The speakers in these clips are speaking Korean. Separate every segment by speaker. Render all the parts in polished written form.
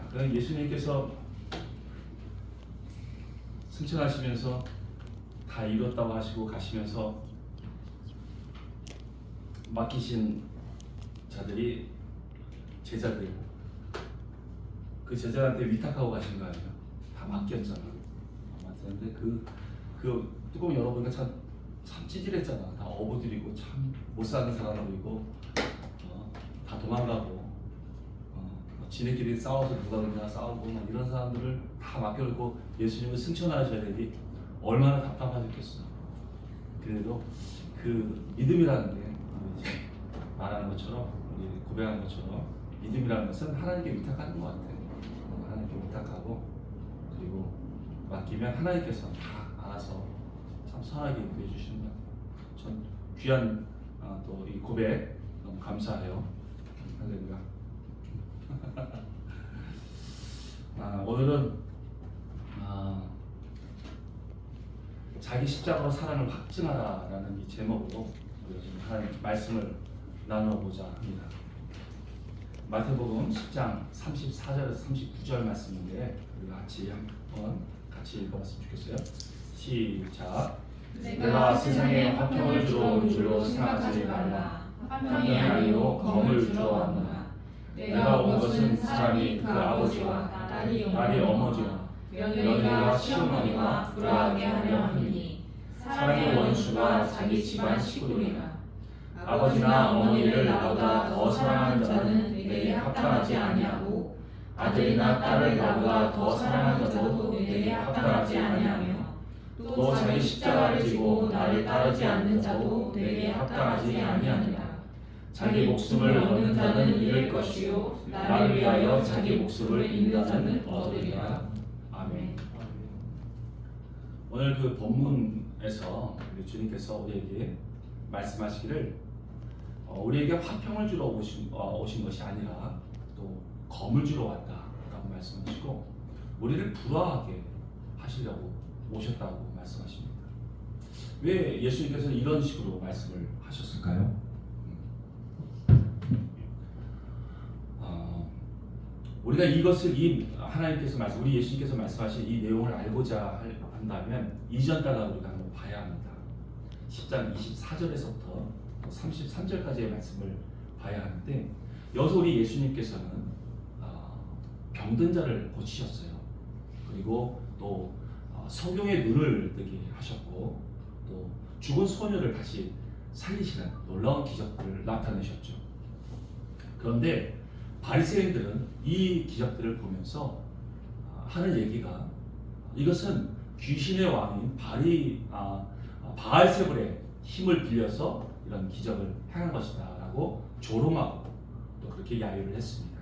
Speaker 1: 그러니까 예수님께서 승천하시면서 다 이뤘다고 하시고 가시면서 맡기신 자들이 제자들, 그 제자한테 위탁하고 가신 거 아니에요? 다 맡겼잖아. 맡겼는데 그 뚜껑 열어보니까 참 찌질했잖아. 다 어부들이고 참 못 사는 사람들이고 다 도망가고 지네끼리 싸워서 누가 그러냐 싸우고 막 이런 사람들을 다 맡겨놓고 예수님을 승천하셔야 되니 얼마나 답답하셨겠어. 그래도 그 믿음이라는 게 이제 말하는 것처럼 우리 고백하는 것처럼 믿음이라는 것은 하나님께 위탁하는 것 같아요. 하나님께 위탁하고 그리고 맡기면 하나님께서 다 알아서 참 선하게 인도해 주시는 것 같아요. 전 귀한 또 이 고백 너무 감사해요. 할렐루야. 오늘은 자기 십자가로 사랑을 확증하라라는 이 제목으로 우리가 지금 하나님 말씀을 나눠보자 합니다. 마태복음 10장 34절에서 39절 말씀인데 우리 같이 읽어봤으면 좋겠어요. 시작.
Speaker 2: 내가 세상에 화평을 주러 온 줄로 생각하지 말라. 화평이 아니요 검을 주러 왔노라. 내가 온 것은 사람이 그 아버지와 딸이 어머니와 며느리가 시어머니와 불화하게 하려 함이니 사람의 원수가 자기 집안 식구이라. 아버지나 어머니를 나보다 더 사랑하는 자는 내게 합당하지 아니하고 아들이나 딸을 나보다 더 사랑하는 자도 내게 합당하지 아니하며 또 자기 십자가를 지고 나를 따르지 않는 자도 내게 합당하지 아니하니라. 자기 목숨을 얻는 자는 잃을 것이요 나를 위하여 자기 목숨을 잃는 자는 얻으리라.
Speaker 1: 아멘. 오늘 그 본문에서 우리 주님께서 우리에게 말씀하시기를 우리에게 화평을 주러 오신 것이 아니라 또 검을 주러 왔다라고 말씀하시고 우리를 불화하게 하시려고 오셨다고 말씀하십니다. 왜 예수님께서는 이런 식으로 말씀을 하셨을까요? 우리가 이것을 하나님께서 우리 예수님께서 말씀하신 이 내용을 알고자 한다면 이전 단락을 우리가 한번 봐야 합니다. 10장 24절에서부터 33절까지의 말씀을 봐야 하는데 여기서 우리 예수님께서는 병든 자를 고치셨어요. 그리고 또 성경의 눈을 뜨게 하셨고 또 죽은 소녀를 다시 살리시는 놀라운 기적들을 나타내셨죠. 그런데 바리새인들은 이 기적들을 보면서 하는 얘기가 이것은 귀신의 왕인 바알세불의 힘을 빌려서 이런 기적을 행한 것이다 라고 조롱하고 또 그렇게 야유를 했습니다.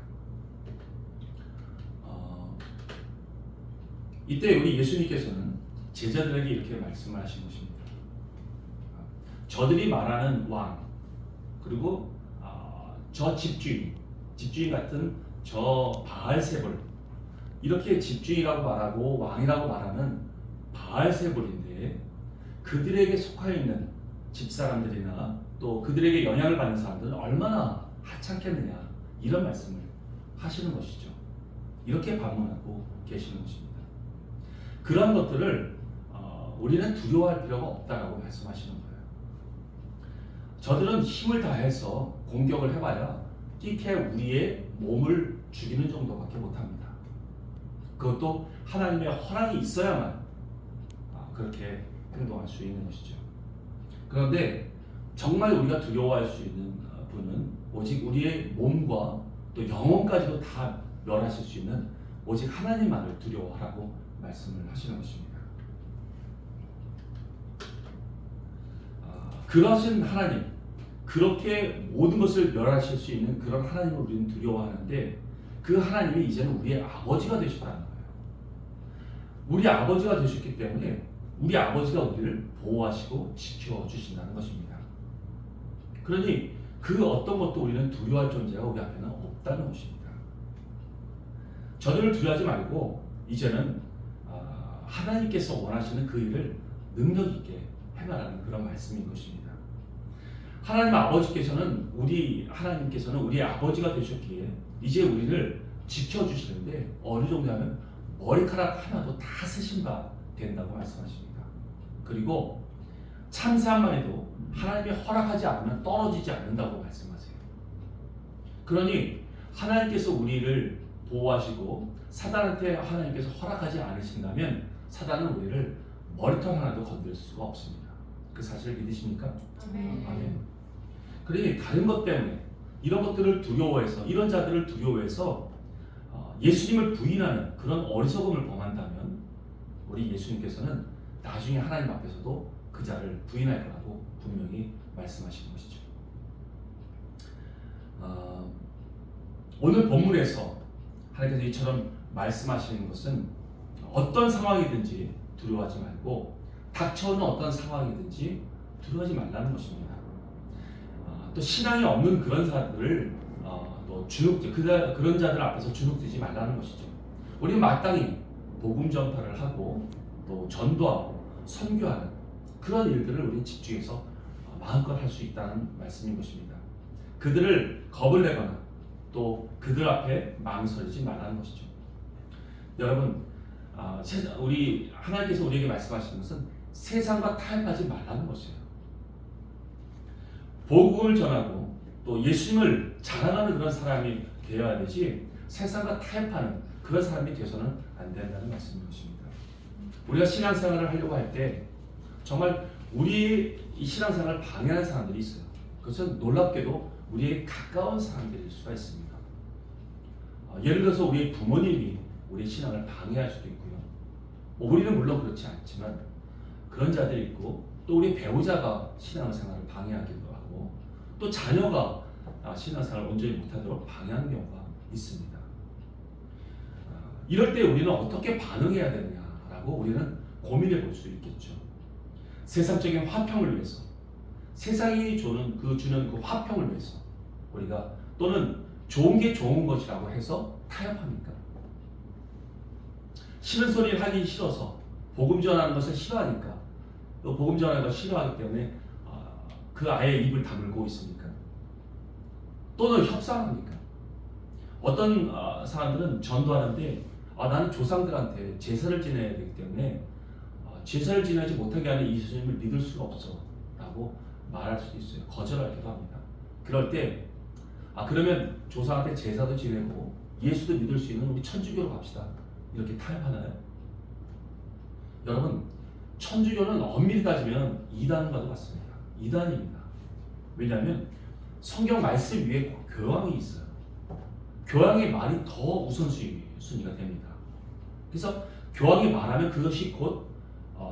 Speaker 1: 이때 우리 예수님께서는 제자들에게 이렇게 말씀을 하신 것입니다. 저들이 말하는 왕 그리고 저 집주인 같은 저 바알세불 이렇게 집주인이라고 말하고 왕이라고 말하는 바알세불인데 그들에게 속하여 있는 집사람들이나 또 그들에게 영향을 받는 사람들은 얼마나 하찮겠느냐 이런 말씀을 하시는 것이죠. 이렇게 반문하고 계시는 것입니다. 그런 것들을 우리는 두려워할 필요가 없다라고 말씀하시는 거예요. 저들은 힘을 다해서 공격을 해봐야 끼케 우리의 몸을 죽이는 정도밖에 못합니다. 그것도 하나님의 허락이 있어야만 그렇게 행동할 수 있는 것이죠. 그런데 정말 우리가 두려워할 수 있는 분은 오직 우리의 몸과 또 영혼까지도 다 멸하실 수 있는 오직 하나님만을 두려워하라고 말씀을 하시는 것입니다. 그러신 하나님, 그렇게 모든 것을 멸하실 수 있는 그런 하나님을 우리는 두려워하는데 그 하나님이 이제는 우리의 아버지가 되셨다는 거예요. 우리 아버지가 되셨기 때문에 우리 아버지가 우리를 보호하시고 지켜주신다는 것입니다. 그러니 그 어떤 것도 우리는 두려워할 존재가 우리 앞에는 없다는 것입니다. 저들을 두려워하지 말고 이제는 하나님께서 원하시는 그 일을 능력 있게 행하라는 그런 말씀인 것입니다. 하나님 아버지께서는 하나님께서는 우리의 아버지가 되셨기에 이제 우리를 지켜주시는데 어느 정도냐면 머리카락 하나도 다 쓰신 바 된다고 말씀하십니다. 그리고 참새 한 마리도 하나님이 허락하지 않으면 떨어지지 않는다고 말씀하세요. 그러니 하나님께서 우리를 보호하시고 사단한테 하나님께서 허락하지 않으신다면 사단은 우리를 머리털 하나도 건들 수가 없습니다. 그 사실을 믿으십니까? 아멘. 그러니 다른 것 때문에 이런 것들을 두려워해서 이런 자들을 두려워해서 예수님을 부인하는 그런 어리석음을 범한다면 우리 예수님께서는 나중에 하나님 앞에서도 그 자를 부인할 거라고 분명히 말씀하시는 것이죠. 오늘 본문에서 하나님께서 이처럼 말씀하시는 것은 어떤 상황이든지 두려워하지 말고 닥쳐오는 어떤 상황이든지 두려워하지 말라는 것입니다. 또 신앙이 없는 그런 사람들을 또 그런 자들 앞에서 주눅들지 말라는 것이죠. 우리는 마땅히 복음 전파를 하고 또 전도하고 선교하는 그런 일들을 우리는 집중해서 마음껏 할 수 있다는 말씀인 것입니다. 그들을 겁을 내거나 또 그들 앞에 망설이지 말라는 것이죠. 여러분, 우리 하나님께서 우리에게 말씀하시는 것은 세상과 타협하지 말라는 것이에요. 복음을 전하고 또 예수님을 자랑하는 그런 사람이 되어야 되지 세상과 타협하는 그런 사람이 되어서는 안 된다는 말씀인 것입니다. 우리가 신앙생활을 하려고 할 때 정말 우리의 이 신앙생활을 방해하는 사람들이 있어요. 그것은 놀랍게도 우리의 가까운 사람들일 수가 있습니다. 예를 들어서 우리의 부모님이 우리의 신앙을 방해할 수도 있고요. 우리는 물론 그렇지 않지만 그런 자들이 있고 또 우리 배우자가 신앙생활을 방해하기도 하고 또 자녀가 신앙생활을 온전히 못하도록 방해하는 경우가 있습니다. 이럴 때 우리는 어떻게 반응해야 되느냐라고 우리는 고민해 볼 수 있겠죠. 세상적인 화평을 위해서 세상이 주는 그 화평을 위해서 우리가 또는 좋은 게 좋은 것이라고 해서 타협합니까? 싫은 소리를 하기 싫어서 복음 전하는 것을 싫어하니까 또 복음 전하는 것을 싫어하기 때문에 그 아이의 입을 다물고 있습니까? 또는 협상합니까? 어떤 사람들은 전도하는데 나는 조상들한테 제사를 지내야 되기 때문에 제사를 지내지 못하게 하는 이 예수님을 믿을 수가 없어 라고 말할 수도 있어요. 거절하기도 합니다. 그럴 때 그러면 조상한테 제사도 지내고 예수도 믿을 수 있는 우리 천주교로 갑시다. 이렇게 타협하나요? 여러분, 천주교는 엄밀히 따지면 이단과도 같습니다. 이단입니다. 왜냐하면 성경 말씀 위에 교황이 있어요. 교황의 말이 더 우선순위가 됩니다. 그래서 교황이 말하면 그것이 곧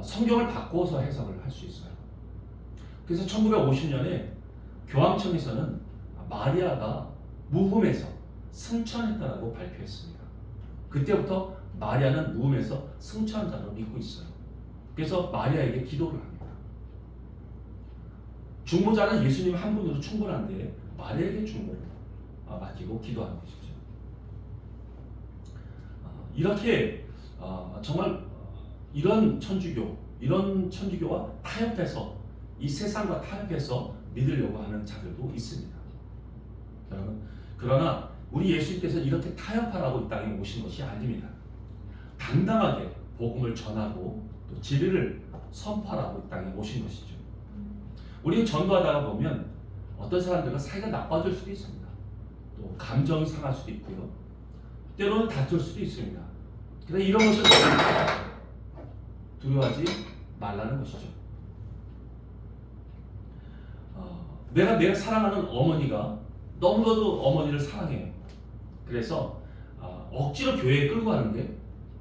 Speaker 1: 성경을 바꿔서 해석을 할 수 있어요. 그래서 1950년에 교황청에서는 마리아가 무흠에서 승천했다라고 발표했습니다. 그때부터 마리아는 무흠에서 승천한 자로 믿고 있어요. 그래서 마리아에게 기도를 합니다. 중보자는 예수님 한 분으로 충분한데 마리아에게 중보를 맡기고 기도하는 것이죠. 이렇게 정말 이런 천주교와 타협해서 이 세상과 타협해서 믿으려고 하는 자들도 있습니다. 여러분, 그러나 우리 예수님께서 이렇게 타협하라고 이 땅에 오신 것이 아닙니다. 당당하게 복음을 전하고 또 진리를 선포하라고 이 땅에 오신 것이죠. 우리는 전도하다가 보면 어떤 사람들과 사이가 나빠질 수도 있습니다. 또 감정이 상할 수도 있고요. 때로는 다툴 수도 있습니다. 그래서 이런 것을 두려워하지 말라는 것이죠. 내가 사랑하는 어머니가 너무나도 어머니를 사랑해요. 그래서 억지로 교회에 끌고 가는 게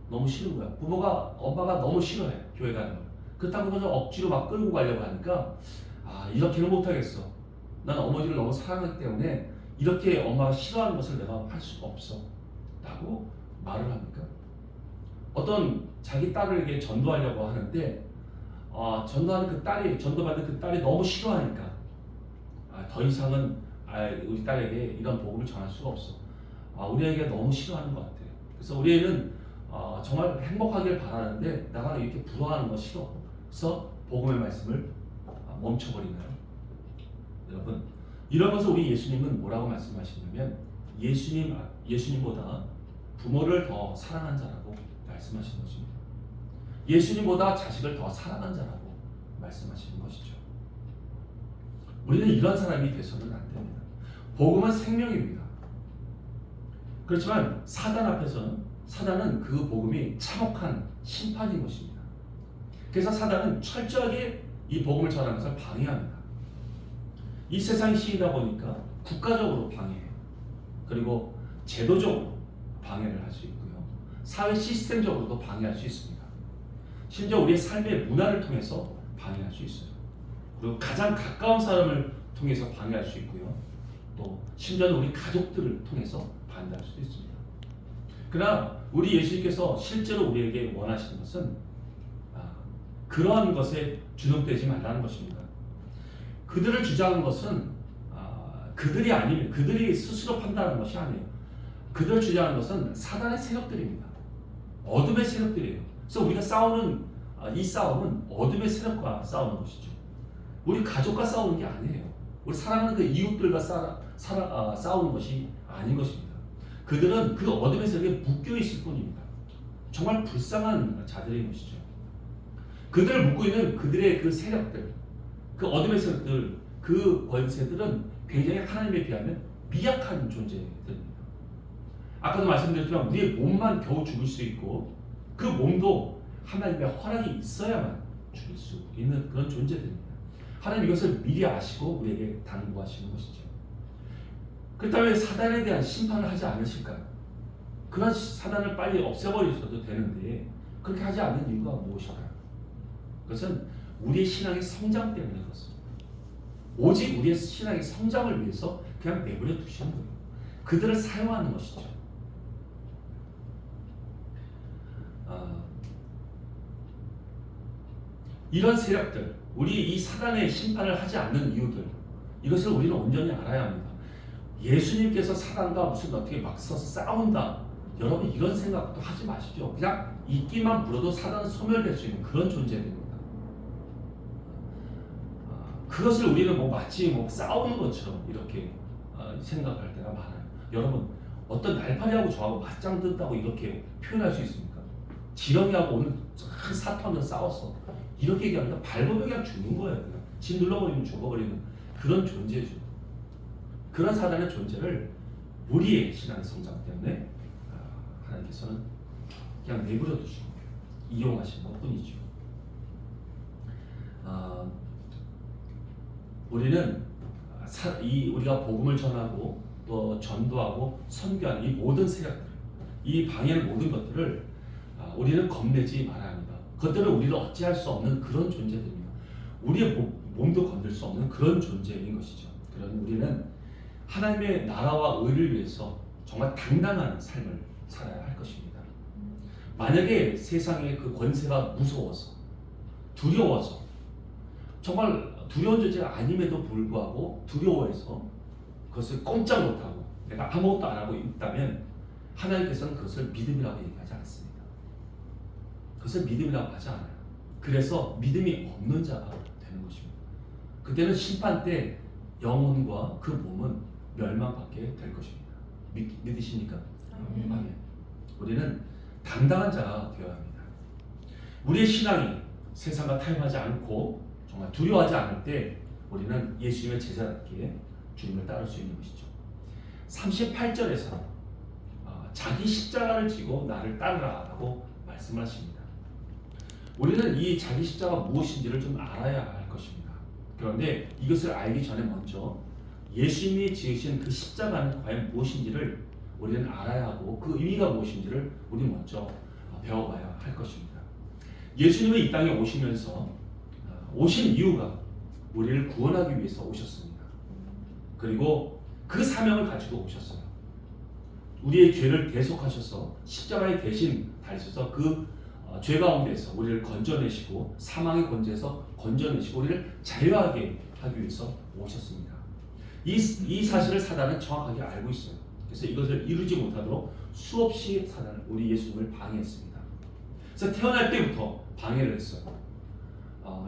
Speaker 1: 너무 싫은 거야. 엄마가 너무 싫어해, 교회 가는 걸. 그렇다고 해서 억지로 막 끌고 가려고 하니까 이렇게는 못하겠어. 난 어머니를 너무 사랑하기 때문에 이렇게 엄마가 싫어하는 것을 내가 할 수가 없어 라고 말을 합니까? 어떤 자기 딸에게 전도하려고 하는데 전도받는 그 딸이 너무 싫어하니까 더 이상은 우리 딸에게 이런 복음을 전할 수가 없어. 우리 애가 너무 싫어하는 것 같아. 그래서 우리 애는 정말 행복하길 바라는데 나가 이렇게 부러워하는 거 싫어. 그래서 복음의 말씀을 멈춰버리나요? 여러분, 이런 것을 우리 예수님은 뭐라고 말씀하시냐면 예수님보다 부모를 더 사랑한 자라고 말씀하신 것입니다. 예수님보다 자식을 더 사랑한 자라고 말씀하시는 것이죠. 우리는 이런 사람이 돼서는 안 됩니다. 복음은 생명입니다. 그렇지만 사단은 그 복음이 참혹한 심판인 것입니다. 그래서 사단은 철저하게 이 복음을 전하는 것을 방해합니다. 이 세상이 시이다 보니까 국가적으로 방해해요. 그리고 제도적으로 방해를 할 수 있고요. 사회 시스템적으로도 방해할 수 있습니다. 심지어 우리의 삶의 문화를 통해서 방해할 수 있어요. 그리고 가장 가까운 사람을 통해서 방해할 수 있고요. 또 심지어는 우리 가족들을 통해서 반대할 수도 있습니다. 그러나 우리 예수님께서 실제로 우리에게 원하시는 것은 그러한 것에 주눅되지 말라는 것입니다. 그들을 주장하는 것은 그들이 아니면 그들이 스스로 판단하는 것이 아니에요. 그들을 주장하는 것은 사단의 세력들입니다. 어둠의 세력들이에요. 그래서 우리가 싸우는 이 싸움은 어둠의 세력과 싸우는 것이죠. 우리 가족과 싸우는 게 아니에요. 우리 사랑하는 그 이웃들과 싸우는 것이 아닌 것입니다. 그들은 그 어둠의 세력에 묶여 있을 뿐입니다. 정말 불쌍한 자들인 것이죠. 그들을 묶고 있는 그들의 그 세력들, 그 어둠의 세력들, 그 권세들은 굉장히 하나님에 비하면 미약한 존재들입니다. 아까도 말씀드렸지만 우리의 몸만 겨우 죽을 수 있고 그 몸도 하나님의 허락이 있어야만 죽일 수 있는 그런 존재들입니다. 하나님 이것을 미리 아시고 우리에게 당부하시는 것이죠. 그렇다면 사단에 대한 심판을 하지 않으실까요? 그런 사단을 빨리 없애버리셔도 되는데 그렇게 하지 않는 이유가 무엇일까요? 그것은 우리의 신앙의 성장 때문에 그렇습니다. 오직 우리의 신앙의 성장을 위해서 그냥 내버려 두시는 거예요. 그들을 사용하는 것이죠. 이런 세력들, 우리 이 사단의 심판을 하지 않는 이유들, 이것을 우리는 온전히 알아야 합니다. 예수님께서 사단과 무슨 어떻게 막 서서 싸운다. 여러분 이런 생각도 하지 마십시오. 그냥 있기만 물어도 사단은 소멸될 수 있는 그런 존재입니다. 그것을 우리는 마치 싸우는 것처럼 이렇게 생각할 때가 많아요. 여러분 어떤 날파리하고 저하고 맞짱 뜬다고 이렇게 표현할 수 있습니까? 지렁이하고 오늘 큰 사토하면 싸웠어. 이렇게 얘기하면 밟으면 그냥 죽는 거예요. 그냥 진 눌러버리면 죽어버리는 그런 존재죠. 그런 사단의 존재를 우리의 신앙의 성장 때문에 하나님께서는 그냥 내버려 두시고 이용하시는 것 뿐이죠. 우리는 우리가 복음을 전하고 또 전도하고 선교하는 이 모든 세력들, 이 방해하는 모든 것들을 우리는 겁내지 말아야 합니다. 그것들은 우리를 어찌할 수 없는 그런 존재들입니다. 우리의 몸도 건들 수 없는 그런 존재인 것이죠. 그러니 우리는 하나님의 나라와 의를 위해서 정말 당당한 삶을 살아야 할 것입니다. 만약에 세상의 그 권세가 무서워서 두려워서 정말 두려운 존재가 아님에도 불구하고 두려워해서 그것을 꼼짝 못하고 내가 아무것도 안 하고 있다면 하나님께서는 그것을 믿음이라고 얘기하지 않습니다. 그것을 믿음이라고 하지 않아요. 그래서 믿음이 없는 자가 되는 것입니다. 그때는 심판 때 영혼과 그 몸은 멸망받게 될 것입니다. 믿으십니까? 아멘. 우리는 당당한 자가 되어야 합니다. 우리의 신앙이 세상과 타협하지 않고 정말 두려워하지 않을 때 우리는 예수님의 제자답게 주님을 따를 수 있는 것이죠. 38절에서 자기 십자가를 지고 나를 따르라 라고 말씀을 하십니다. 우리는 이 자기 십자가 무엇인지를 좀 알아야 할 것입니다. 그런데 이것을 알기 전에 먼저 예수님이 지으신 그 십자가는 과연 무엇인지를 우리는 알아야 하고 그 의미가 무엇인지를 우리 먼저 배워봐야 할 것입니다. 예수님이 이 땅에 오시면서 오신 이유가 우리를 구원하기 위해서 오셨습니다. 그리고 그 사명을 가지고 오셨어요. 우리의 죄를 대속하셔서 십자가에 대신 달리셔서 그 죄 가운데서 우리를 건져내시고 사망의 권세에서 건져내시고 우리를 자유하게 하기 위해서 오셨습니다. 이 사실을 사단은 정확하게 알고 있어요. 그래서 이것을 이루지 못하도록 수없이 사단은 우리 예수님을 방해했습니다. 그래서 태어날 때부터 방해를 했어요.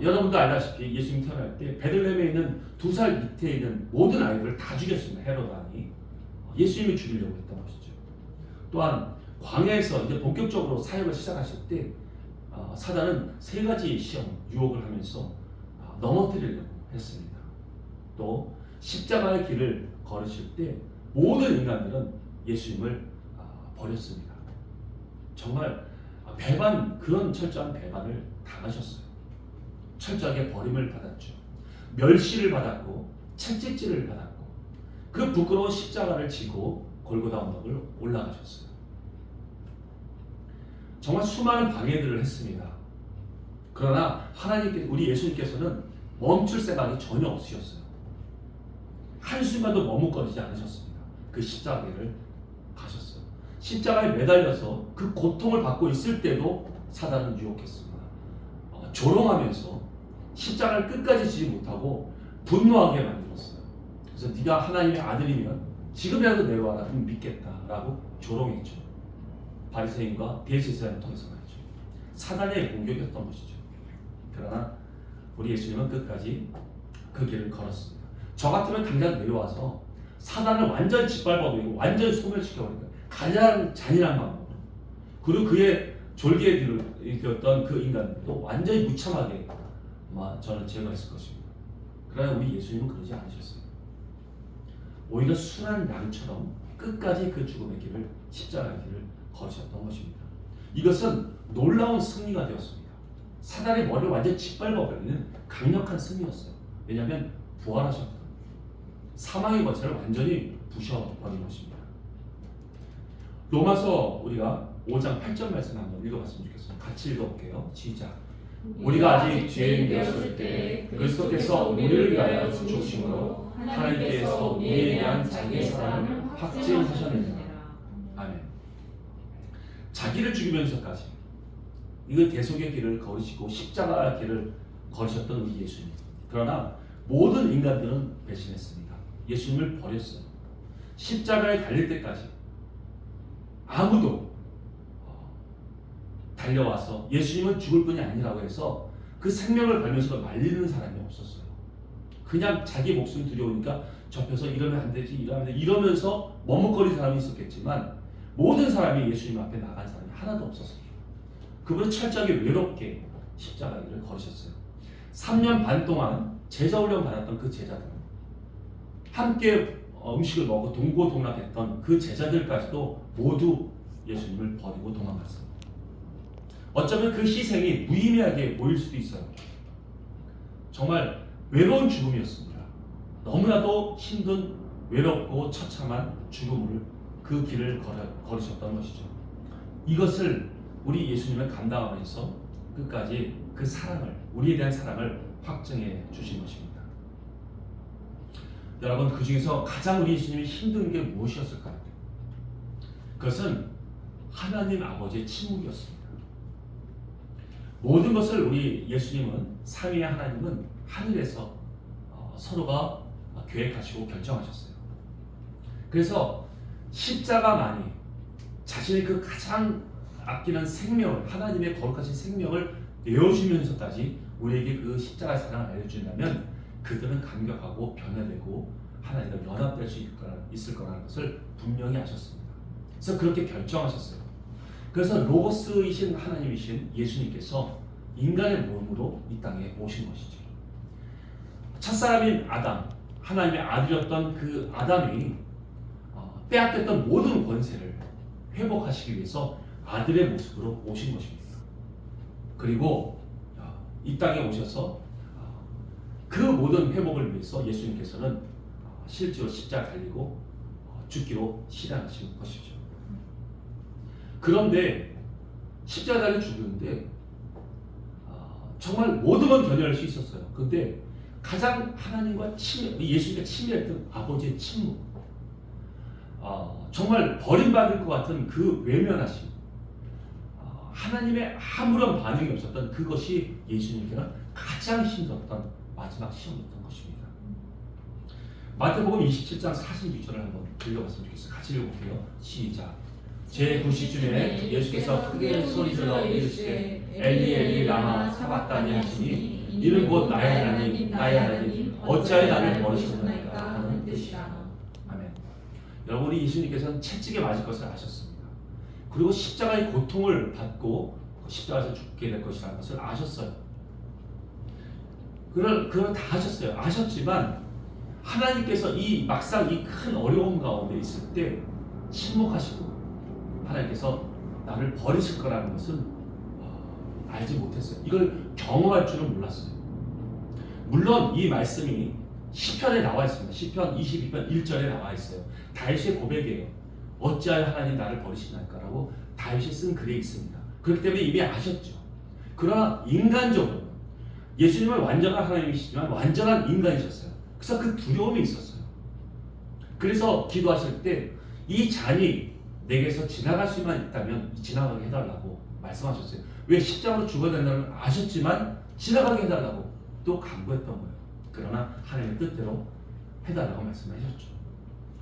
Speaker 1: 여러분도 알다시피 예수님 태어날 때 베들레헴에 있는 2살 밑에 있는 모든 아이들을 다 죽였습니다. 헤롯 왕이 예수님을 죽이려고 했던 것이죠. 또한 광야에서 이제 본격적으로 사역을 시작하실 때 사단은 세 가지 시험, 유혹을 하면서 넘어뜨리려고 했습니다. 또 십자가의 길을 걸으실 때 모든 인간들은 예수님을 버렸습니다. 정말 그런 철저한 배반을 당하셨어요. 철저하게 버림을 받았죠. 멸시를 받았고 채찍질을 받았고 그 부끄러운 십자가를 지고 골고다 언덕을 올라가셨어요. 정말 수많은 방해들을 했습니다. 그러나 우리 예수님께서는 멈출 생각이 전혀 없으셨어요. 한순간도 머뭇거리지 않으셨습니다. 그 십자가를 가셨어요. 십자가에 매달려서 그 고통을 받고 있을 때도 사단은 유혹했습니다. 조롱하면서 십자가를 끝까지 지지 못하고 분노하게 만들었어요. 그래서 네가 하나님의 아들이면 지금이라도 내려와라, 믿겠다라고 조롱했죠. 바리새인과 대제사장을 통해서 말이죠. 사단의 공격이었던 것이죠. 그러나 우리 예수님은 끝까지 그 길을 걸었습니다. 저 같으면 당장 내려와서 사단을 완전히 짓밟아버리고 완전히 소멸시켜버리는 가장 잔인한 방법으로, 그리고 그의 졸기에 들었던 그 인간들도 완전히 무참하게 저는 제거했을 것입니다. 그러나 우리 예수님은 그러지 않으셨어요. 오히려 순한 양처럼 끝까지 그 죽음의 길을, 십자가의 길을 걸으셨던 것입니다. 이것은 놀라운 승리가 되었습니다. 사단의 머리를 완전히 짓밟아버리는 강력한 승리였어요. 왜냐하면 부활하셨다. 사망의 권세를 완전히 부셔버린 것입니다. 로마서 우리가 5장 8절 말씀 한번 읽어봤으면 좋겠습니다. 같이 읽어볼게요. 시작. 우리가 아직 죄인 되었을 때 그리스도께서 우리를 위하여 죽으심으로 하나님께서 우리에 대한 자기의 사랑을 확증하셨느니라. 아멘. 자기를 죽이면서까지 이거 대속의 길을 걸으시고 십자가의 길을 걸으셨던 우리 예수님. 그러나 모든 인간들은 배신했습니다. 예수님을 버렸어요. 십자가에 달릴 때까지 아무도 달려와서 예수님은 죽을 뿐이 아니라고 해서 그 생명을 걸면서도 말리는 사람이 없었어요. 그냥 자기 목숨이 두려우니까 접혀서 이러면 안 되지, 이러면 안 되지, 이러면서 머뭇거리는 사람이 있었겠지만 모든 사람이 예수님 앞에 나간 사람이 하나도 없었어요. 그분은 철저하게 외롭게 십자가 길을 걸으셨어요. 3년 반 동안 제자훈련 받았던 그 제자들, 함께 음식을 먹고 동고동락했던 그 제자들까지도 모두 예수님을 버리고 도망갔어요. 어쩌면 그 희생이 무의미하게 보일 수도 있어요. 정말 외로운 죽음이었습니다. 너무나도 힘든 외롭고 처참한 죽음을 그 길을 걸으셨던 것이죠. 이것을 우리 예수님은 감당하면서 끝까지 그 사랑을, 우리에 대한 사랑을 확증해 주신 것입니다. 여러분, 그 중에서 가장 우리 예수님이 힘든 게 무엇이었을까요? 그것은 하나님 아버지의 침묵이었습니다. 모든 것을 우리 예수님은, 삼위의 하나님은 하늘에서 서로가 계획하시고 결정하셨어요. 그래서 십자가만이 자신의 그 가장 아끼는 생명을, 하나님의 거룩하신 생명을 내어주면서까지 우리에게 그 십자가의 사랑을 알려준다면 그들은 감격하고 변화되고 하나님과 연합될 수 있을 거라는 것을 분명히 아셨습니다. 그래서 그렇게 결정하셨어요. 그래서 로고스이신 하나님이신 예수님께서 인간의 몸으로 이 땅에 오신 것이죠. 첫사람인 아담, 하나님의 아들이었던 그 아담이 빼앗겼던 모든 권세를 회복하시기 위해서 아들의 모습으로 오신 것입니다. 그리고 이 땅에 오셔서 그 모든 회복을 위해서 예수님께서는 실제로 십자가에 달리고 죽기로 실현하신 것이죠. 그런데 십자가에 달려 죽었는데 정말 모든 건 견뎌낼 수 있었어요. 그런데 가장 하나님과 예수님과 친밀했던 아버지의 침묵, 정말 버림받을 것 같은 그 외면하심, 하나님의 아무런 반응이 없었던 그것이 예수님께는 가장 힘들었던 마지막 시험이었던 것입니다. 마태복음 27장 46절을 한번 읽어봤으면 좋겠어요. 같이 읽어볼게요. 시작. 제9시쯤에 예수께서 크게 소리질러 이르시되 엘리 엘리 라마 사박다니 하시니 이는 곧 나의 하나님 나의 하나님 어찌하여 나를 버리셨나이까 하는 뜻이라. 아멘. 여러분, 우리 예수님께서는 채찍에 맞을 것을 아셨습니다. 그리고 십자가의 고통을 받고 십자가에서 죽게 될 것이라는 것을 아셨어요. 그걸 다 하셨어요. 아셨지만 하나님께서 막상 이 큰 어려움 가운데 있을 때 침묵하시고 하나님께서 나를 버리실 거라는 것은 알지 못했어요. 이걸 경험할 줄은 몰랐어요. 물론 이 말씀이 시편에 나와 있습니다. 시편 22편 1절에 나와 있어요. 다윗의 고백이에요. 어찌하여 하나님 나를 버리시나이까라고 다윗이 쓴 글에 있습니다. 그렇기 때문에 이미 아셨죠. 그러나 인간적으로 예수님은 완전한 하나님이시지만 완전한 인간이셨어요. 그래서 그 두려움이 있었어요. 그래서 기도하실 때 이 잔이 내게서 지나갈 수만 있다면 지나가게 해달라고 말씀하셨어요. 왜 십자가로 죽어야 된다는 걸 아셨지만 지나가게 해달라고 또 간구했던 거예요. 그러나 하나님의 뜻대로 해달라고 말씀하셨죠.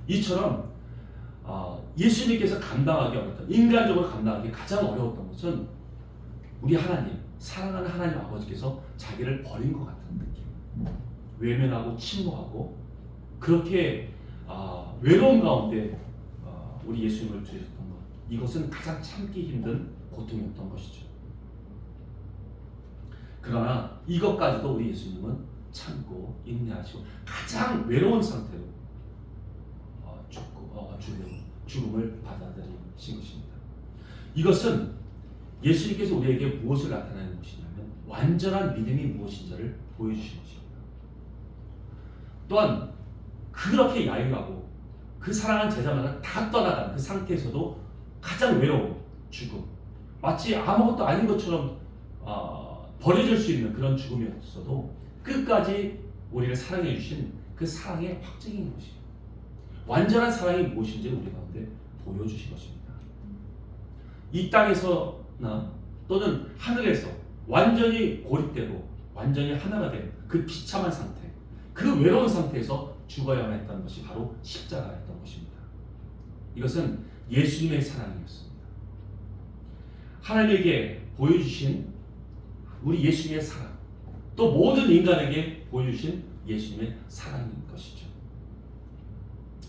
Speaker 1: 이처럼 예수님께서 감당하기 어렵던, 인간적으로 감당하기 가장 어려웠던 것은 우리 하나님, 사랑하는 하나님 아버지께서 자기를 버린 것 같은 느낌, 외면하고 침묵하고 그렇게 외로운 가운데 우리 예수님을 두셨던 것, 이것은 가장 참기 힘든 고통이었던 것이죠. 그러나 이것까지도 우리 예수님은 참고 인내하시고 가장 외로운 상태로 죽음을 받아들이신 것입니다. 이것은 예수님께서 우리에게 무엇을 나타내는 것이냐면 완전한 믿음이 무엇인지를 보여주신 것입니다. 또한 그렇게 야유하고 그 사랑한 제자마다 다 떠나간 그 상태에서도 가장 외로운 죽음, 마치 아무것도 아닌 것처럼 버려질 수 있는 그런 죽음이었어도 끝까지 우리를 사랑해 주신 그 사랑의 확증인 것이에요. 완전한 사랑이 무엇인지 우리 가운데 보여주신 것입니다. 이 땅에서나 또는 하늘에서 완전히 고립되고 완전히 하나가 된 그 비참한 상태, 그 외로운 상태에서 죽어야만 했던 것이 바로 십자가였던 것입니다. 이것은 예수님의 사랑이었습니다. 하나님에게 보여주신 우리 예수님의 사랑, 또 모든 인간에게 보여주신 예수님의 사랑인 것이죠.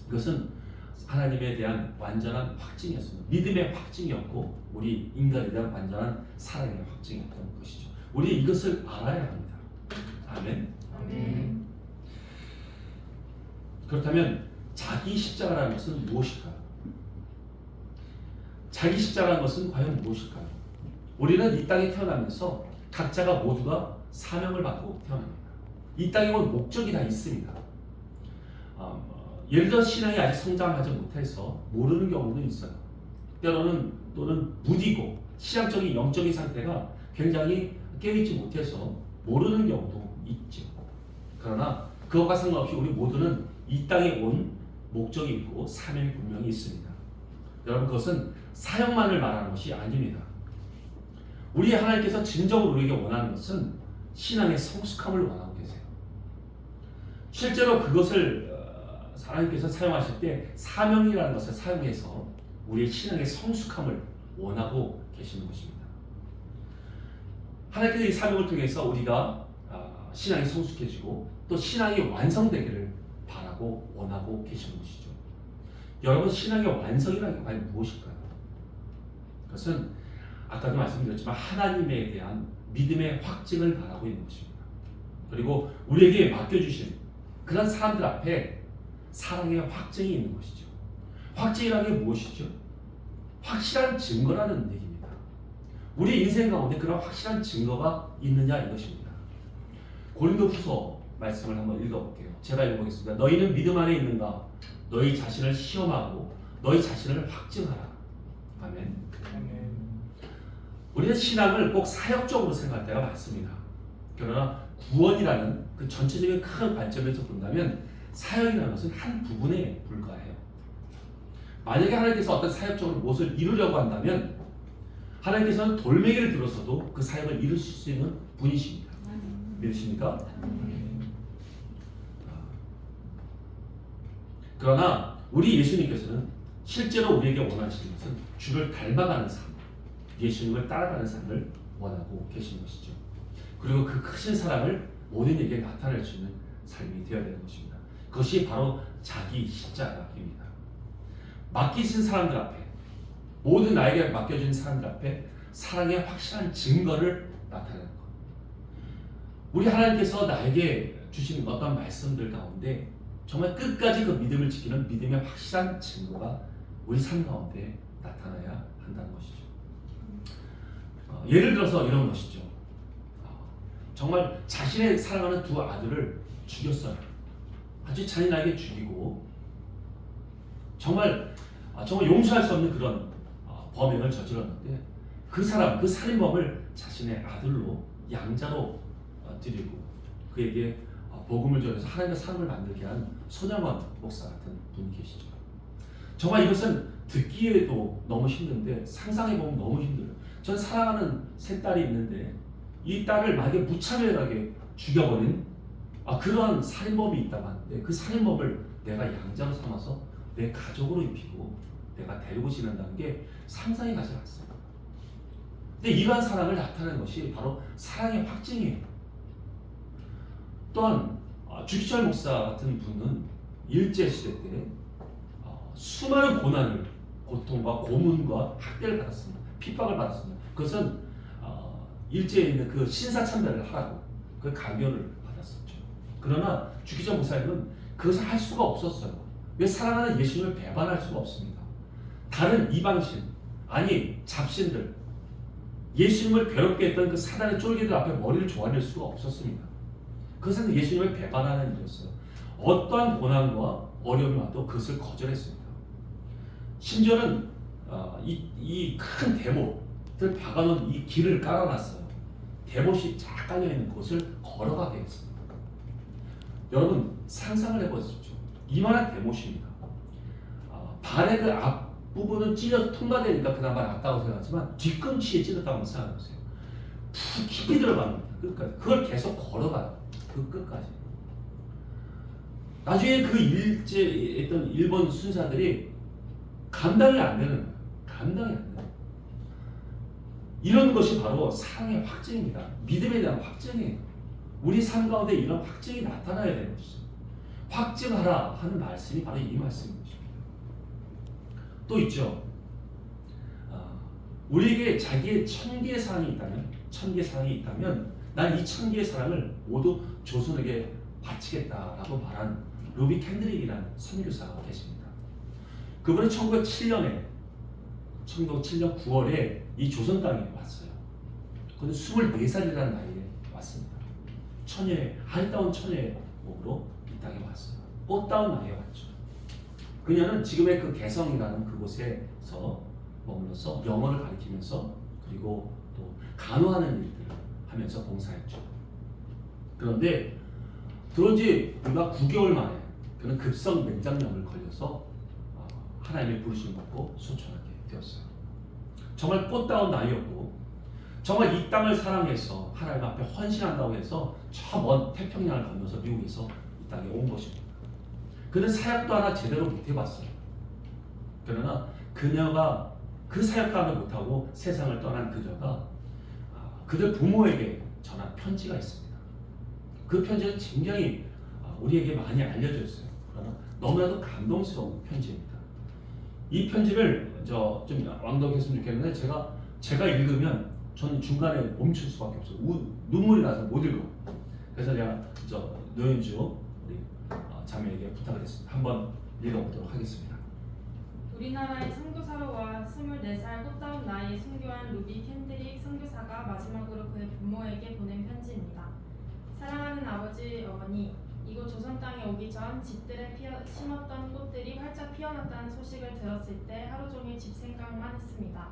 Speaker 1: 이것은 하나님에 대한 완전한 확증이었습니다. 믿음의 확증이었고 우리 인간에 대한 완전한 사랑의 확증이었던 것이죠. 우리 이것을 알아야 합니다. 아멘.
Speaker 2: 아멘.
Speaker 1: 그렇다면 자기 십자가라는 것은 무엇일까요? 자기 십자가라는 것은 과연 무엇일까요? 우리는 이 땅에 태어나면서 각자가 모두가 사명을 받고 태어납니다. 이 땅에 온 목적이 다 있습니다. 예를 들어 신앙이 아직 성장하지 못해서 모르는 경우도 있어요. 때로는 또는 무디고 신앙적인 영적인 상태가 굉장히 깨어있지 못해서 모르는 경우도 있죠. 그러나 그것과 상관없이 우리 모두는 이 땅에 온 목적이 있고 사명이 분명히 있습니다. 여러분, 그것은 사역만을 말하는 것이 아닙니다. 우리 하나님께서 진정으로 우리에게 원하는 것은 신앙의 성숙함을 원하고 계세요. 실제로 그것을 하나님께서 사용하실 때 사명이라는 것을 사용해서 우리의 신앙의 성숙함을 원하고 계시는 것입니다. 하나님께서 이 사명을 통해서 우리가 신앙이 성숙해지고 또 신앙이 완성되기를 바라고 원하고 계시는 것이죠. 여러분, 신앙의 완성이라는 게 과연 무엇일까요? 그것은 아까도 말씀드렸지만 하나님에 대한 믿음의 확증을 바라고 있는 것입니다. 그리고 우리에게 맡겨주신 그런 사람들 앞에 사랑의 확증이 있는 것이죠. 확증이라는 게 무엇이죠? 확실한 증거라는 얘기입니다. 우리 인생 가운데 그런 확실한 증거가 있느냐 이것입니다. 고린도후서 말씀을 한번 읽어볼게요. 제가 읽어보겠습니다. 너희는 믿음 안에 있는가? 너희 자신을 시험하고 너희 자신을 확증하라. 아멘.
Speaker 2: 아멘.
Speaker 1: 우리는 신앙을 꼭 사역적으로 생각할 때가 많습니다. 그러나 구원이라는 그 전체적인 큰 관점에서 본다면 사역이라는 것은 한 부분에 불과해요. 만약에 하나님께서 어떤 사역적으로 무엇을 이루려고 한다면 하나님께서는 돌멩이를 들어서도 그 사역을 이루실 수 있는 분이십니다. 믿으십니까? 그러나 우리 예수님께서는 실제로 우리에게 원하시는 것은 주를 닮아가는 삶, 예수님을 따라가는 삶을 원하고 계시는 것이죠. 그리고 그 크신 사랑을 모든 이에게 나타낼 수 있는 삶이 되어야 되는 것입니다. 그것이 바로 자기 십자가입니다. 맡기신 사람들 앞에 모든 나에게 맡겨진 사람들 앞에 사랑의 확실한 증거를 나타내는 것. 우리 하나님께서 나에게 주신 어떤 말씀들 가운데 정말 끝까지 그 믿음을 지키는 믿음의 확실한 증거가 우리 삶 가운데 나타나야 한다는 것이죠. 예를 들어서 이런 것이죠. 정말 자신의 사랑하는 두 아들을 죽였어요. 아주 잔인하게 죽이고 정말 용서할 수 없는 그런 범행을 저질렀는데 그 사람, 그 살인범을 자신의 아들로 양자로 드리고 그에게 복음을 전해서 하나님의 사람을 만들게 한 손양원 목사 같은 분이 계시죠. 정말 이것은 듣기에도 너무 힘든데 상상해보면 너무 힘들어요. 전 사랑하는 세 딸이 있는데 이 딸을 만약에 무차별하게 죽여버린 그러한 살인범이 있다고 하는데 그 살인범을 내가 양자로 삼아서 내 가족으로 입히고 내가 데리고 지낸다는 게 상상이 가지 않습니다. 근데 이러한 사랑을 나타내는 것이 바로 사랑의 확증이에요. 또한 주기철 목사 같은 분은 일제시대 때 수많은 고난을, 고통과 고문과 학대를 받았습니다. 핍박을 받았습니다. 그것은 일제에 있는 그 신사참배를 하라고 그 강요를 받았었죠. 그러나 주기철 목사님은 그것을 할 수가 없었어요. 왜? 사랑하는 예수님을 배반할 수가 없습니다. 다른 이방신, 아니 잡신들, 예수님을 괴롭게 했던 그 사단의 쫄개들 앞에 머리를 조아릴 수가 없었습니다. 그것은 예수님을 배반하는 일이었어요. 어떠한 고난과 어려움이 와도 그것을 거절했습니다. 심지어는 이 큰 대못을 박아놓은 이 길을 깔아놨어요. 대못이 쫙 깔려있는 곳을 걸어가게 했습니다. 여러분 상상을 해보십시오. 이만한 대못입니다. 발의 그 앞부분은 찢어서 통과되니까 그나마 낫다고 생각하지만 뒤꿈치에 찢었다고 한번 생각해보세요. 푹 깊이 들어갑니다. 끝까지. 그걸 계속 걸어가요. 그 끝까지. 나중에 그 일제에 있던 일본 순사들이 감당이 안 되는 거예요. 감당이 안 돼요. 이런 것이 바로 사랑의 확증입니다. 믿음에 대한 확증이에요. 우리 삶 가운데 이런 확증이 나타나야 되는 것이죠. 확증하라 하는 말씀이 바로 이 말씀인 것입니다. 또 있죠. 우리에게 자기의 1000개의 사랑이 있다면, 1000개의 사랑이 있다면 난 이 1000개의 사랑을 모두 조선에게 바치겠다라고 말한 루비 캔드릭이라는 선교사가 계십니다. 그분은 1907년 9월에 이 조선 땅에 왔어요. 그는 24살이라는 나이에 왔습니다. 아리따운 처녀의 몸으로 이 땅에 왔어요. 꽃다운 나이에 왔죠. 그녀는 지금의 그 개성이라는 그곳에서 머물러서 영어를 가르치면서 그리고 또 간호하는 일들을 하면서 봉사했죠. 그런데 들어온 지 불과 9개월 만에 그는 급성 맹장염을 걸려서 하나님의 부르심을 받고 소천하게 되었어요. 정말 꽃다운 나이였고 정말 이 땅을 사랑해서 하나님 앞에 헌신한다고 해서 저 먼 태평양을 건너서 미국에서 이 땅에 온 것입니다. 그는 사역도 하나 제대로 못 해봤어요. 그러나 그녀가 그 사역도 하나 못하고 세상을 떠난 그녀가 그들 부모에게 전한 편지가 있습니다. 그 편지는 굉장히 우리에게 많이 알려져 있어요. 그러나 너무나도 감동스러운 편지입니다. 이 편지를 좀 왕독했으면 좋겠는데 제가 읽으면 저는 중간에 멈출 수밖에 없어요. 눈물이 나서 못 읽어. 그래서 제가 노현주 우리 자매에게 부탁을 했습니다. 한번 읽어보도록 하겠습니다.
Speaker 3: 우리나라에 선교사로 와 24살 꽃다운 나이에 순교한 루비 캔드릭 선교사가 마지막으로 그의 부모에게 보낸 편지입니다. 사랑하는 아버지, 어머니, 이곳 조선 땅에 오기 전 집들에 심었던 꽃들이 활짝 피어났다는 소식을 들었을 때 하루 종일 집 생각만 했습니다.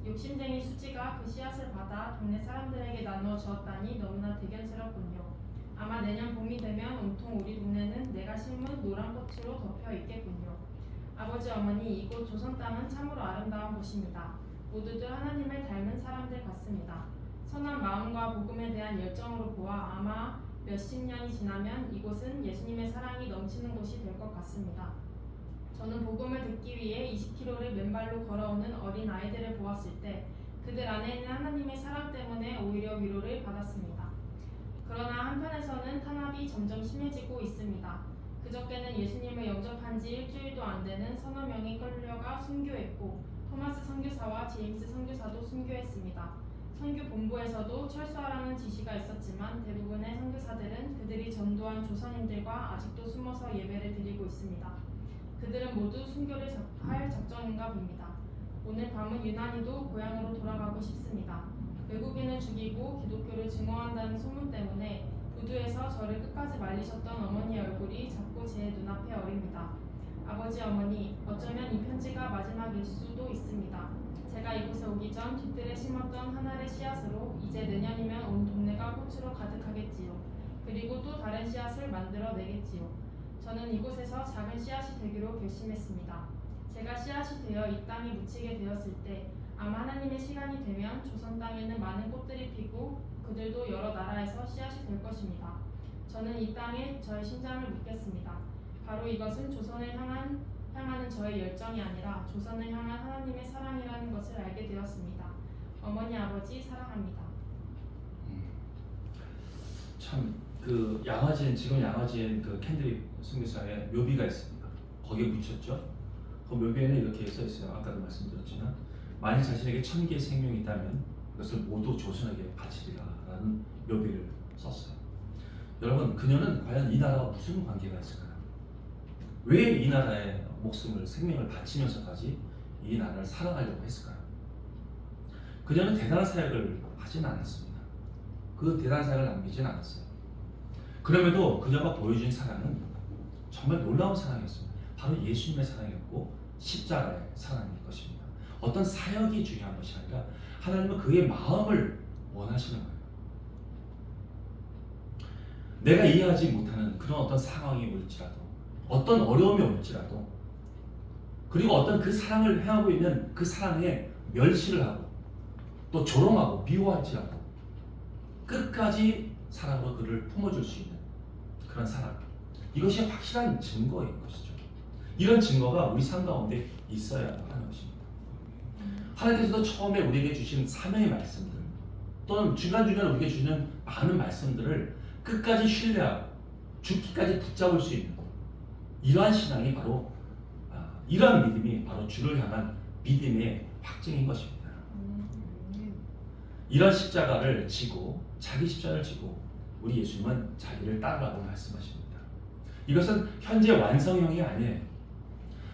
Speaker 3: 욕심쟁이 수지가 그 씨앗을 받아 동네 사람들에게 나누어 주었다니 너무나 대견스럽군요. 아마 내년 봄이 되면 온통 우리 동네는 내가 심은 노란 꽃으로 덮여 있겠군요. 아버지, 어머니, 이곳 조선 땅은 참으로 아름다운 곳입니다. 모두들 하나님을 닮은 사람들 같습니다. 선한 마음과 복음에 대한 열정으로 보아 아마 몇십 년이 지나면 이곳은 예수님의 사랑이 넘치는 곳이 될 것 같습니다. 저는 복음을 듣기 위해 20km를 맨발로 걸어오는 어린 아이들을 보았을 때 그들 안에 있는 하나님의 사랑 때문에 오히려 위로를 받았습니다. 그러나 한편에서는 탄압이 점점 심해지고 있습니다. 그저께는 예수님을 영접한 지 일주일도 안 되는 서너 명이 끌려가 순교했고 토마스 선교사와 제임스 선교사도 순교했습니다. 선교 본부에서도 철수하라는 지시가 있었지만 대부분의 선교사들은 그들이 전도한 조선인들과 아직도 숨어서 예배를 드리고 있습니다. 그들은 모두 순교를 할 작정인가 봅니다. 오늘 밤은 유난히도 고향으로 돌아가고 싶습니다. 외국인을 죽이고 기독교를 증오한다는 소문 때문에 부두에서 저를 끝까지 말리셨던 어머니의 얼굴이 자꾸 제 눈앞에 어립니다. 아버지, 어머니, 어쩌면 이 편지가 마지막일 수도 있습니다. 제가 이곳에 오기 전 뒷뜰에 심었던 한 알의 씨앗으로 이제 내년이면 온 동네가 꽃으로 가득하겠지요. 그리고 또 다른 씨앗을 만들어 내겠지요. 저는 이곳에서 작은 씨앗이 되기로 결심했습니다. 제가 씨앗이 되어 이 땅에 묻히게 되었을 때 아마 하나님의 시간이 되면 조선 땅에는 많은 꽃들이 피고 그들도 여러 나라에서 씨앗이 될 것입니다. 저는 이 땅에 저의 심장을 묻겠습니다. 바로 이것은 조선을 향하는 저의 열정이 아니라 조선을 향한 하나님의 사랑이라는 것을 알게 되었습니다. 어머니, 아버지 사랑합니다.
Speaker 1: 참 그 양화진 지금 양화진 그 캔드릭 선교사의 묘비가 있습니다. 거기에 묻혔죠. 그 묘비에는 이렇게 써 있어요. 아까도 말씀드렸지만 만일 자신에게 1000개의 생명이 있다면 그것을 모두 조선에게 바치리라라는 묘비를 썼어요. 여러분, 그녀는 과연 이 나라와 무슨 관계가 있을까요? 왜 이 나라의 목숨을 생명을 바치면서까지 이 나라를 사랑하려고 했을까요? 그녀는 대단한 사역을 하진 않았습니다. 그 대단한 사역을 남기진 않았어요. 그럼에도 그녀가 보여준 사랑은 정말 놀라운 사랑이었습니다. 바로 예수님의 사랑이었고 십자가의 사랑일 것입니다. 어떤 사역이 중요한 것이 아니라 하나님은 그의 마음을 원하시는 거예요. 내가 이해하지 못하는 그런 어떤 상황이 올지라도, 어떤 어려움이 올지라도, 그리고 어떤 그 사랑을 행하고 있는 그 사랑에 멸시를 하고 또 조롱하고 미워할지라도 끝까지 사랑으로 그를 품어줄 수 있는 그런 사랑, 이것이 확실한 증거인 것이죠. 이런 증거가 우리 삶 가운데 있어야 하는 것입니다. 하나님께서도 처음에 우리에게 주신 사명의 말씀들 또는 중간중간 우리에게 주시는 많은 말씀들을 끝까지 신뢰하고 죽기까지 붙잡을 수 있는 이러한 신앙이 바로 이러한 믿음이 바로 주를 향한 믿음의 확증인 것입니다. 이런 십자가를 지고 자기 십자가를 지고 우리 예수님은 자기를 따르라고 말씀하십니다. 이것은 현재 완성형이 아니에요.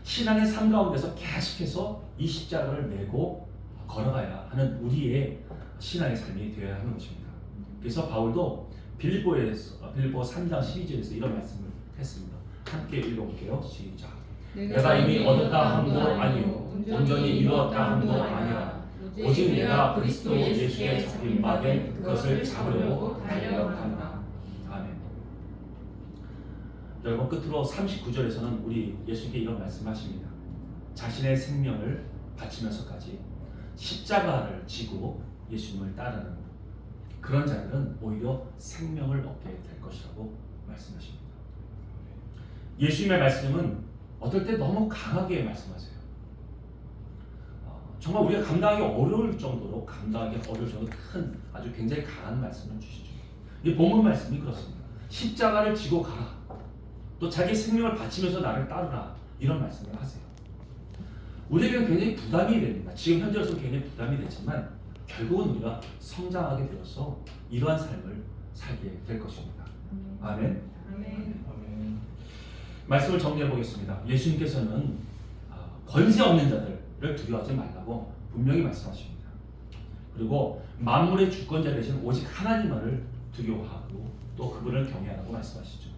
Speaker 1: 신앙의 삶 가운데서 계속해서 이 십자가를 메고 걸어가야 하는 우리의 신앙의 삶이 되어야 하는 것입니다. 그래서 바울도 빌립보 3장 12절에서 이런 말씀을 했습니다. 함께 읽어볼게요. 시작. 내가 이미 얻었다 함도 아니요 온전히 이루었다 함도 아니라 오직 내가 그리스도 예수의 잡힌 바된 그것을 잡으려고 달려간다. 아멘. 여러분, 끝으로 39절에서는 우리 예수님께 이런 말씀하십니다. 자신의 생명을 바치면서까지 십자가를 지고 예수님을 따르는 그런 자들은 오히려 생명을 얻게 될 것이라고 말씀하십니다. 예수님의 말씀은 어떨 때 너무 강하게 말씀하세요. 정말 우리가 감당하기 어려울 정도로 큰 아주 굉장히 강한 말씀을 주시죠. 이 본문 말씀이 그렇습니다. 십자가를 지고 가라. 또 자기 생명을 바치면서 나를 따르라. 이런 말씀을 하세요. 우리에게는 굉장히 부담이 됩니다. 지금 현재로서 굉장히 부담이 되지만 결국은 우리가 성장하게 되어서 이러한 삶을 살게 될 것입니다. 아멘.
Speaker 3: 아멘.
Speaker 2: 아멘.
Speaker 1: 말씀을 정리해 보겠습니다. 예수님께서는 권세 없는 자들을 두려워하지 말라고 분명히 말씀하십니다. 그리고 만물의 주권자 되신 오직 하나님만을 두려워하고 또 그분을 경외하라고 말씀하시죠.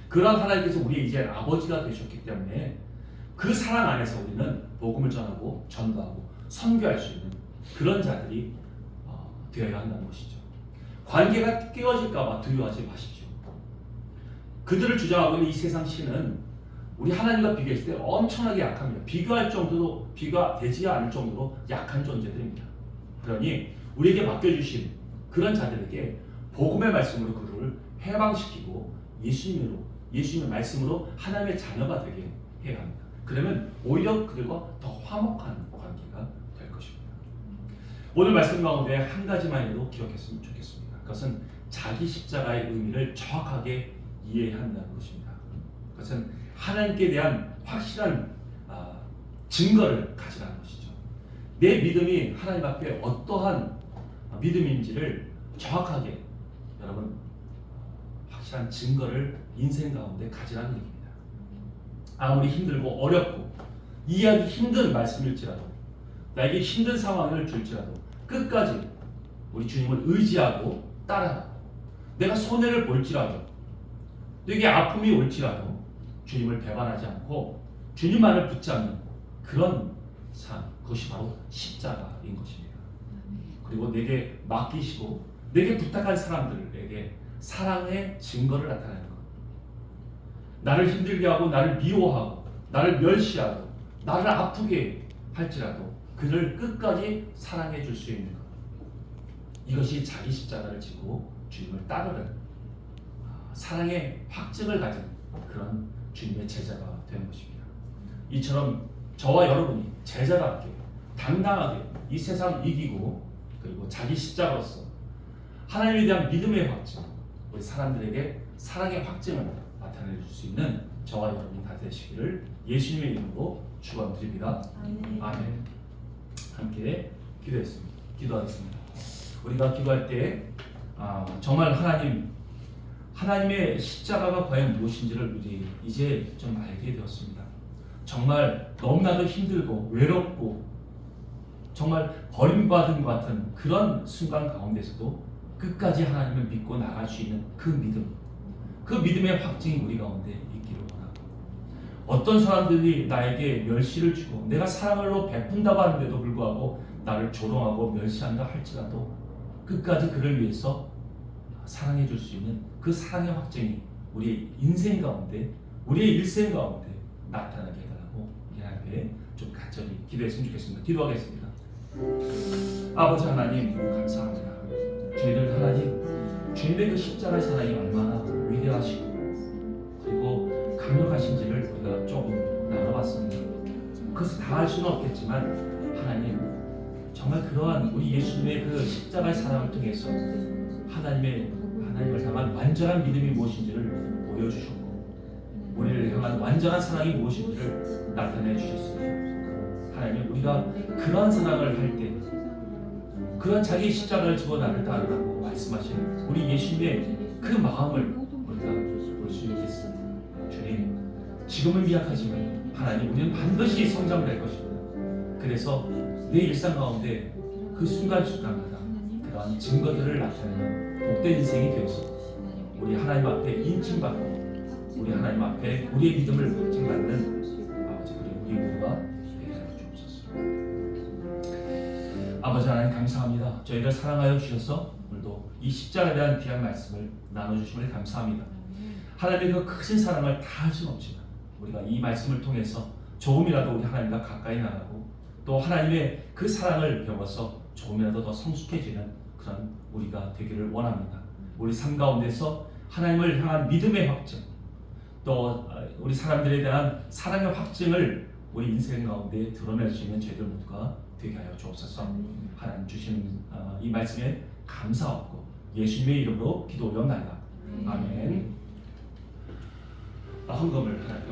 Speaker 1: 그런 하나님께서 우리의 이제 아버지가 되셨기 때문에 그 사랑 안에서 우리는 복음을 전하고 전도하고 선교할 수 있는 그런 자들이 되어야 한다는 것이죠. 관계가 깨어질까 봐 두려워하지 마십시오. 그들을 주장하고 있는 이 세상 신은 우리 하나님과 비교했을 때 엄청나게 약합니다. 비교가 되지 않을 정도로 약한 존재들입니다. 그러니 우리에게 맡겨주신 그런 자들에게 복음의 말씀으로 그들을 해방시키고 예수님의 말씀으로 하나님의 자녀가 되게 해야 합니다. 그러면 오히려 그들과 더 화목한 관계가 될 것입니다. 오늘 말씀 가운데 한 가지만 해도 기억했으면 좋겠습니다. 그것은 자기 십자가의 의미를 정확하게 이해해야 한다는 것입니다. 그것은 하나님께 대한 확실한 증거를 가지라는 것이죠. 내 믿음이 하나님 앞에 어떠한 믿음인지를 정확하게 여러분 확실한 증거를 인생 가운데 가지라는 얘기입니다. 아무리 힘들고 어렵고 이해하기 힘든 말씀일지라도 나에게 힘든 상황을 줄지라도 끝까지 우리 주님을 의지하고 따라가고 내가 손해를 볼지라도 내게 아픔이 올지라도 주님을 배반하지 않고 주님만을 붙잡는 그런 삶, 그것이 바로 십자가인 것입니다. 그리고 내게 맡기시고 내게 부탁한 사람들에게 사랑의 증거를 나타내는 것. 나를 힘들게 하고 나를 미워하고 나를 멸시하고 나를 아프게 할지라도 그를 끝까지 사랑해 줄 수 있는 것. 이것이 자기 십자가를 지고 주님을 따르는 사랑의 확증을 가진 그런 주님의 제자가 되는 것입니다. 이처럼 저와 여러분이 제자답게 당당하게 이 세상 이기고 그리고 자기 십자가로서 하나님에 대한 믿음의 확증, 우리 사람들에게 사랑의 확증을 나타내 줄 수 있는 저와 여러분이 다 되시기를 예수님의 이름으로 축원드립니다. 아멘. 함께 기도하겠습니다. 우리가 기도할 때 정말 하나님의 십자가가 과연 무엇인지를 우리 이제 좀 알게 되었습니다. 정말 너무나도 힘들고 외롭고 정말 버림받은 것 같은 그런 순간 가운데서도 끝까지 하나님을 믿고 나갈 수 있는 그 믿음, 그 믿음의 확증이 우리 가운데 있기를 원하고, 어떤 사람들이 나에게 멸시를 주고 내가 사랑으로 베푼다고 하는데도 불구하고 나를 조롱하고 멸시한다 할지라도 끝까지 그를 위해서 사랑해 줄 수 있는 그 사랑의 확증이 우리의 인생 가운데, 우리의 일생 가운데 나타나게 해달라고 이 앞에 좀 간절히 기도했으면 좋겠습니다. 기도하겠습니다. 아버지 하나님 감사합니다. 저희들 하나님 주님의 그 십자가의 사랑이 얼마나 위대하시고 그리고 강력하신지를 우리가 조금 나눠봤습니다. 그것을 다 할 수는 없겠지만 하나님 정말 그러한 우리 예수님의 그 십자가의 사랑을 통해서 하나님을 향한 완전한 믿음이 무엇인지를 보여주셨고 우리를 향한 완전한 사랑이 무엇인지를 나타내 주셨습니다. 하나님 우리가 그러한 사랑을 할 때 그런 자기 십자가를 지고 나를 따르라고 말씀하시는 우리 예수님의 그 마음을 우리가 볼 수 있겠습니다. 주님 지금은 미약하지만 하나님 우리는 반드시 성장될 것입니다. 그래서 내 일상 가운데 그 순간순간마다 그러한 증거들을 나타내는 복된 인생이 되어서 우리 하나님 앞에 인칭받고 우리 하나님 앞에 우리의 믿음을 인칭받는 아버지 그리고 우리 모두가 되게 하여 주옵소서. 아버지 하나님 감사합니다. 저희를 사랑하여 주셔서 오늘도 이 십자가에 대한 귀한 말씀을 나눠주심을 감사합니다. 하나님의 그 크신 사랑을 다 할 수는 없지만 우리가 이 말씀을 통해서 조금이라도 우리 하나님과 가까이 나가고 또 하나님의 그 사랑을 배워서 조금이라도 더 성숙해지는 그런 우리가 되기를 원합니다. 우리 삶 가운데서 하나님을 향한 믿음의 확증 또 우리 사람들에 대한 사랑의 확증을 우리 인생 가운데 드러낼 수 있는 저희들 모두가 되게 하여 주옵소서. 하나님 주신 이 말씀에 감사하고 예수님의 이름으로 기도 올려옵나이다. 아멘. 헌금을 하나님께